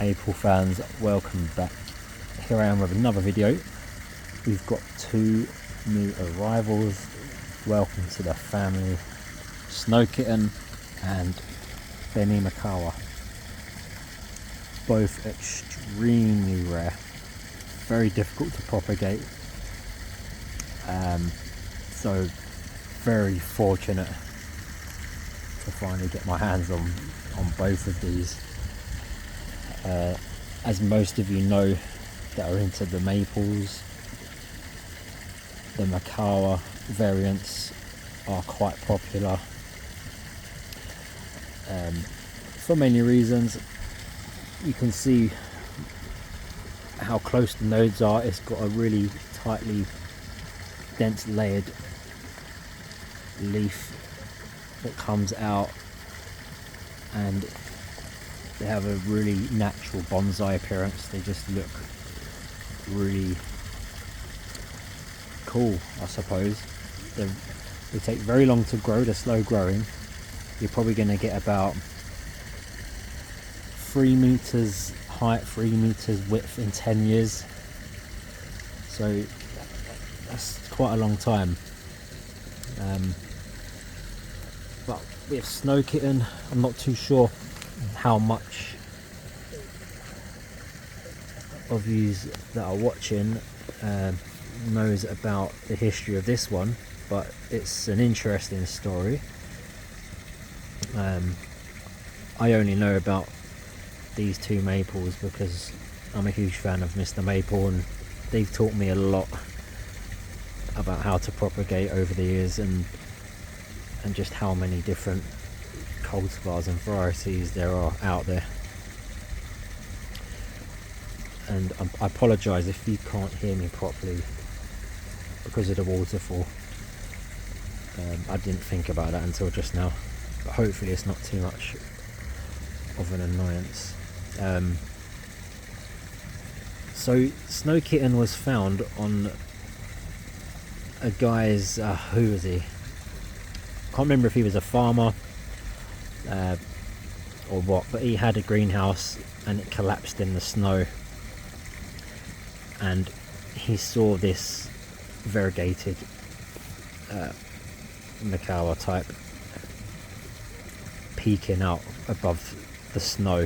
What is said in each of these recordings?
Maple fans, welcome back. Here I am with another video. We've got two new arrivals. Welcome to the family, Snow Kitten and Beni Macawa. Both extremely rare, very difficult to propagate. So very fortunate to finally get my hands on both of these. As most of you know that are into the maples, the Macawa variants are quite popular for many reasons. You can see how close the nodes are. It's got a really tightly dense layered leaf that comes out, and they have a really natural bonsai appearance. They just look really cool, I suppose. They take very long to grow. They're slow growing. You're probably going to get about 3 meters height, 3 meters width in 10 years. So that's quite a long time. But with Snow Kitten, I'm not too sure how much of you that are watching knows about the history of this one, but it's an interesting story. I only know about these two maples because I'm a huge fan of Mr. Maple, and they've taught me a lot about how to propagate over the years, and just how many different cultivars and varieties there are out there. And I apologise if you can't hear me properly because of the waterfall. I didn't think about that until just now, but hopefully it's not too much of an annoyance. So Snow Kitten was found on a guy's, who was he? Can't remember if he was a farmer or what, but he had a greenhouse and it collapsed in the snow, and he saw this variegated Macawa type peeking out above the snow,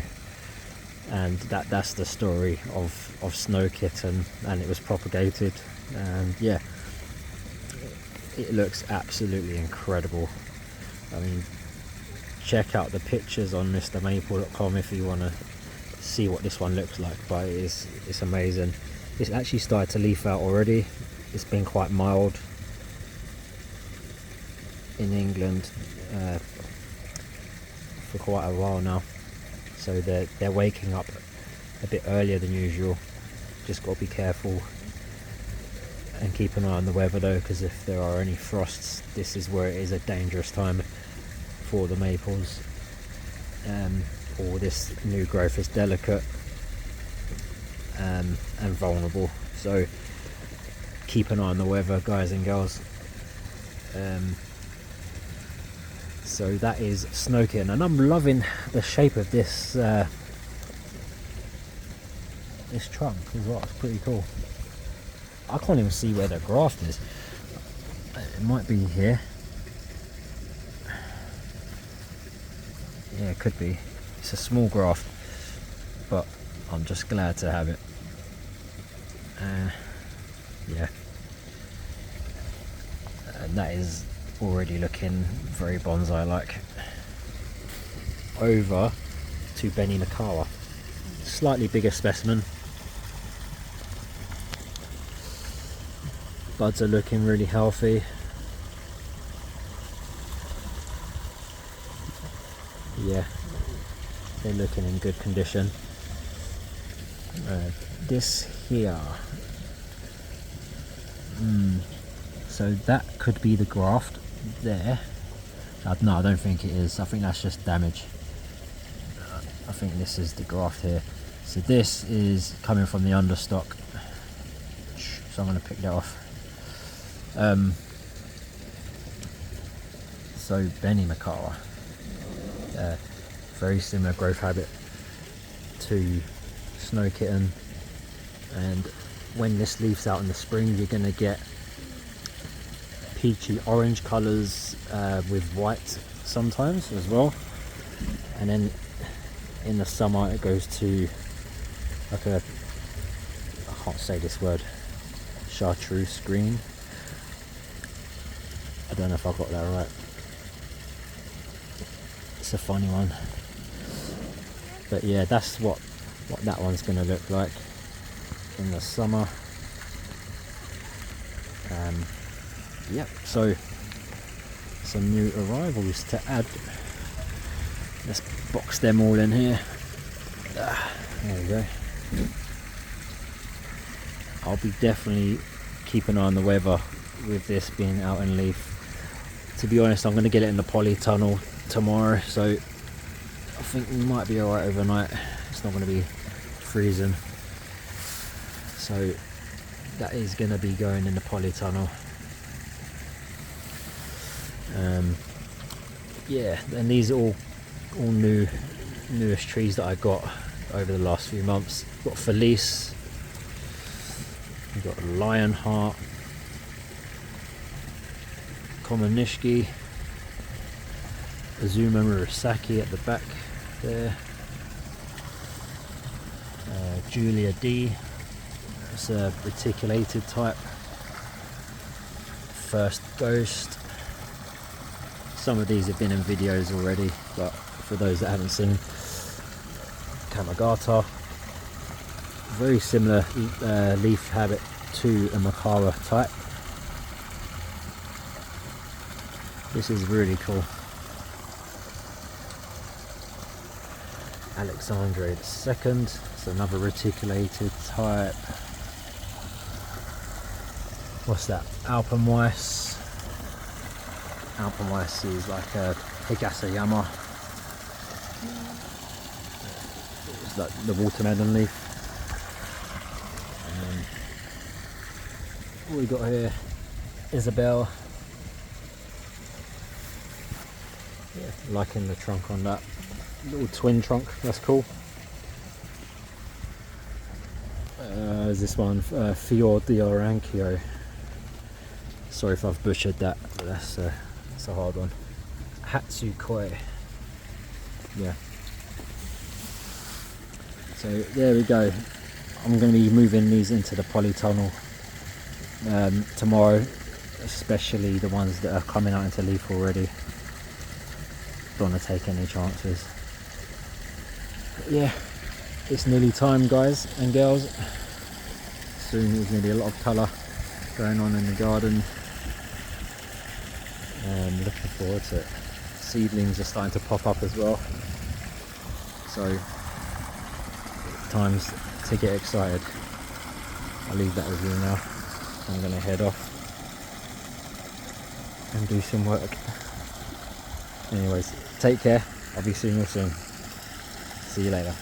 and that's the story of Snow Kitten, and it was propagated, and yeah, it looks absolutely incredible. I mean, check out the pictures on mrmaple.com if you want to see what this one looks like, but it's amazing. It's actually started to leaf out already. It's been quite mild in England for quite a while now, so they're waking up a bit earlier than usual. Just got to be careful and keep an eye on the weather though, because if there are any frosts, this is where it is a dangerous time for the maples. All this new growth is delicate and vulnerable, so keep an eye on the weather, guys and girls. So that is Snow Kitten, and I'm loving the shape of this this trunk as well. It's pretty cool. I can't even see where the graft is. It might be here. Yeah, it could be. It's a small graft, but I'm just glad to have it. Yeah, and that is already looking very bonsai like. Over to Beni Macawa, slightly bigger specimen. Buds are looking really healthy. Yeah, they're looking in good condition. This here, so that could be the graft there. No, I don't think it is. I think that's just damage. I think this is the graft here. So this is coming from the understock, so I'm going to pick that off. So Beni Macawa, very similar growth habit to snow kitten, and when this leaves out in the spring, you're gonna get peachy orange colours with white sometimes as well, and then in the summer it goes to like a, I can't say this word, chartreuse green. I don't know if I got that right. It's a funny one, but yeah, that's what that one's going to look like in the summer. Yep, so some new arrivals to add. Let's box them all in here. There we go. I'll be definitely keeping an eye on the weather with this being out in leaf. To be honest, I'm going to get it in the polytunnel tomorrow, so I think we might be alright overnight. It's not going to be freezing, so that is going to be going in the polytunnel. Yeah, and these are all newest trees that I got over the last few months. We've got Felice, we've got Lionheart, Komonishki, Azuma Murasaki at the back there, Julia D, it's a reticulated type, First Ghost. Some of these have been in videos already, but for those that haven't seen, Kamagata, very similar leaf habit to a Macawa type. This is really cool. Alexandre II, it's another reticulated type. What's that? Alpenweiss. Alpenweiss is like a Higasayama. It's like the watermelon leaf. What we got here? Isabel. Yeah, liking the trunk on that. Little twin trunk, that's cool. There's this one, Fior di Oranchio. Sorry if I've butchered that, but that's a hard one. Hatsukoi. Yeah. So there we go. I'm going to be moving these into the polytunnel tomorrow, especially the ones that are coming out into leaf already. Don't want to take any chances. But yeah, it's nearly time, guys and girls. Soon there's going to be a lot of colour going on in the garden. Looking forward to it. Seedlings are starting to pop up as well, so times to get excited. I'll leave that with you now. I'm going to head off and do some work. Anyways, take care. I'll be seeing you soon. See you later.